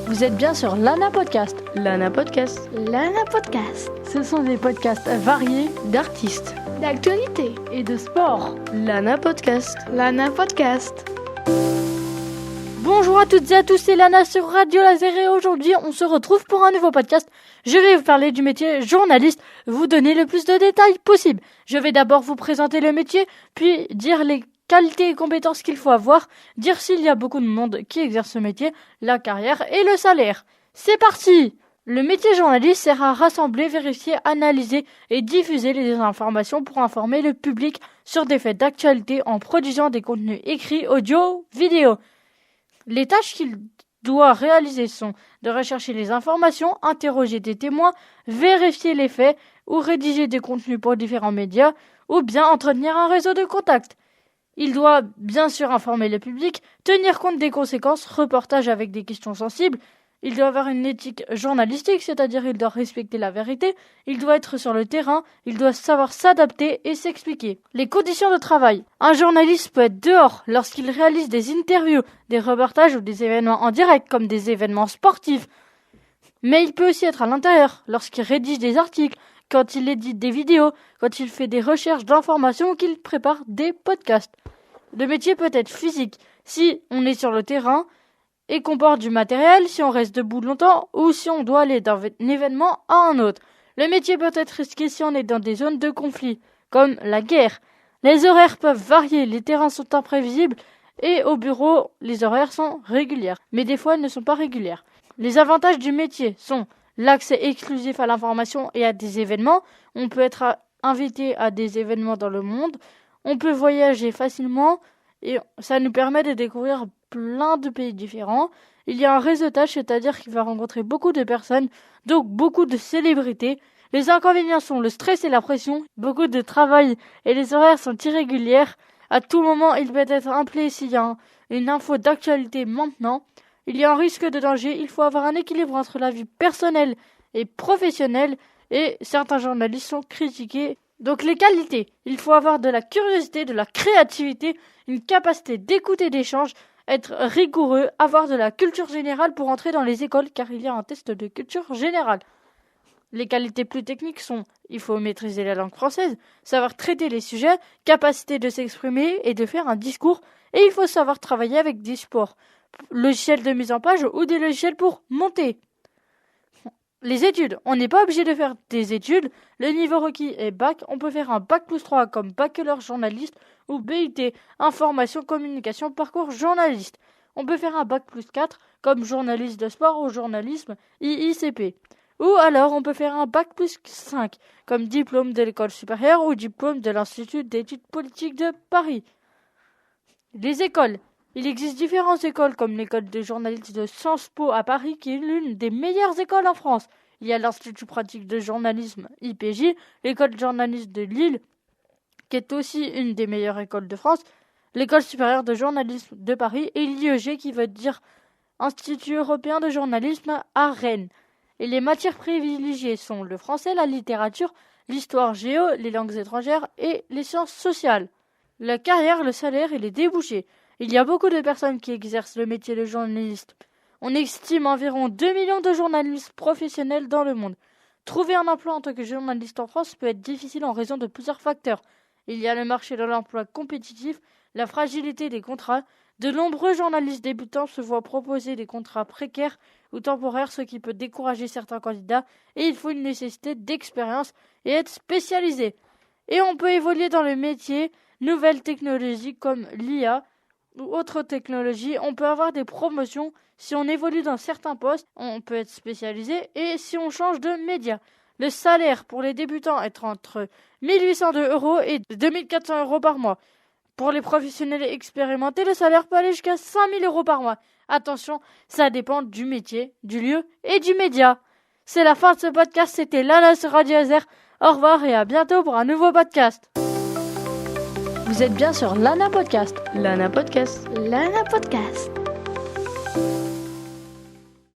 Vous êtes bien sur Lana Podcast. Lana Podcast. Lana Podcast. Ce sont des podcasts variés D'artistes. D'actualité. et de sport. Lana Podcast. Lana Podcast. Bonjour à toutes et à tous, c'est Lana sur Radio Laser et aujourd'hui on se retrouve pour un nouveau podcast. Je vais vous parler du métier journaliste, vous donner le plus de détails possible. Je vais d'abord vous présenter le métier, puis dire les qualités et compétences qu'il faut avoir, dire s'il y a beaucoup de monde qui exerce ce métier, la carrière et le salaire. C'est parti! Le métier journaliste sert à rassembler, vérifier, analyser et diffuser les informations pour informer le public sur des faits d'actualité en produisant des contenus écrits, audio, vidéo. Les tâches qu'il doit réaliser sont de rechercher les informations, interroger des témoins, vérifier les faits ou rédiger des contenus pour différents médias ou bien entretenir un réseau de contacts. Il doit bien sûr informer le public, tenir compte des conséquences, reportage avec des questions sensibles. Il doit avoir une éthique journalistique, c'est-à-dire il doit respecter la vérité, il doit être sur le terrain, il doit savoir s'adapter et s'expliquer. Les conditions de travail. Un journaliste peut être dehors lorsqu'il réalise des interviews, des reportages ou des événements en direct comme des événements sportifs. Mais il peut aussi être à l'intérieur lorsqu'il rédige des articles, quand il édite des vidéos, quand il fait des recherches d'informations ou qu'il prépare des podcasts. Le métier peut être physique si on est sur le terrain et qu'on porte du matériel, si on reste debout longtemps ou si on doit aller d'un événement à un autre. Le métier peut être risqué si on est dans des zones de conflit, comme la guerre. Les horaires peuvent varier, les terrains sont imprévisibles et au bureau, les horaires sont régulières. Mais des fois, elles ne sont pas régulières. Les avantages du métier sont l'accès exclusif à l'information et à des événements. On peut être invité à des événements dans le monde. On peut voyager facilement et ça nous permet de découvrir plein de pays différents. Il y a un réseautage, c'est-à-dire qu'il va rencontrer beaucoup de personnes, donc beaucoup de célébrités. Les inconvénients sont le stress et la pression, beaucoup de travail et les horaires sont irrégulières. À tout moment, il peut être appelé s'il y a une info d'actualité maintenant. Il y a un risque de danger, il faut avoir un équilibre entre la vie personnelle et professionnelle et certains journalistes sont critiqués. Donc les qualités, il faut avoir de la curiosité, de la créativité, une capacité d'écoute et d'échange, être rigoureux, avoir de la culture générale pour entrer dans les écoles car il y a un test de culture générale. Les qualités plus techniques sont, il faut maîtriser la langue française, savoir traiter les sujets, capacité de s'exprimer et de faire un discours, et il faut savoir travailler avec des supports, logiciels de mise en page ou des logiciels pour monter. Les études, on n'est pas obligé de faire des études, le niveau requis est bac, on peut faire un bac plus 3 comme baccalauréat journaliste ou BUT, information, communication, parcours journaliste. On peut faire un bac plus 4 comme journaliste de sport ou journalisme IICP. Ou alors on peut faire un bac plus 5 comme diplôme de l'école supérieure ou diplôme de l'Institut d'études politiques de Paris. Les écoles. Il existe différentes écoles comme l'école de journalisme de Sciences Po à Paris qui est l'une des meilleures écoles en France. Il y a l'Institut pratique de journalisme IPJ, l'école de journalisme de Lille qui est aussi une des meilleures écoles de France, l'école supérieure de journalisme de Paris et l'IEG qui veut dire Institut européen de journalisme à Rennes. Et les matières privilégiées sont le français, la littérature, l'histoire géo, les langues étrangères et les sciences sociales. La carrière, le salaire et les débouchés. Il y a beaucoup de personnes qui exercent le métier de journaliste. On estime environ 2 millions de journalistes professionnels dans le monde. Trouver un emploi en tant que journaliste en France peut être difficile en raison de plusieurs facteurs. Il y a le marché de l'emploi compétitif, la fragilité des contrats. De nombreux journalistes débutants se voient proposer des contrats précaires ou temporaires, ce qui peut décourager certains candidats. Et il faut une nécessité d'expérience et être spécialisé. Et on peut évoluer dans le métier, nouvelles technologies comme l'IA, ou autres technologies, on peut avoir des promotions. Si on évolue dans certains postes, on peut être spécialisé et si on change de média. Le salaire pour les débutants est entre 1802 € et 2400 € par mois. Pour les professionnels expérimentés, le salaire peut aller jusqu'à 5000 € par mois. Attention, ça dépend du métier, du lieu et du média. C'est la fin de ce podcast, c'était Lana sur Radio Laser. Au revoir et à bientôt pour un nouveau podcast. Vous êtes bien sur Lana Podcast. Lana Podcast. Lana Podcast.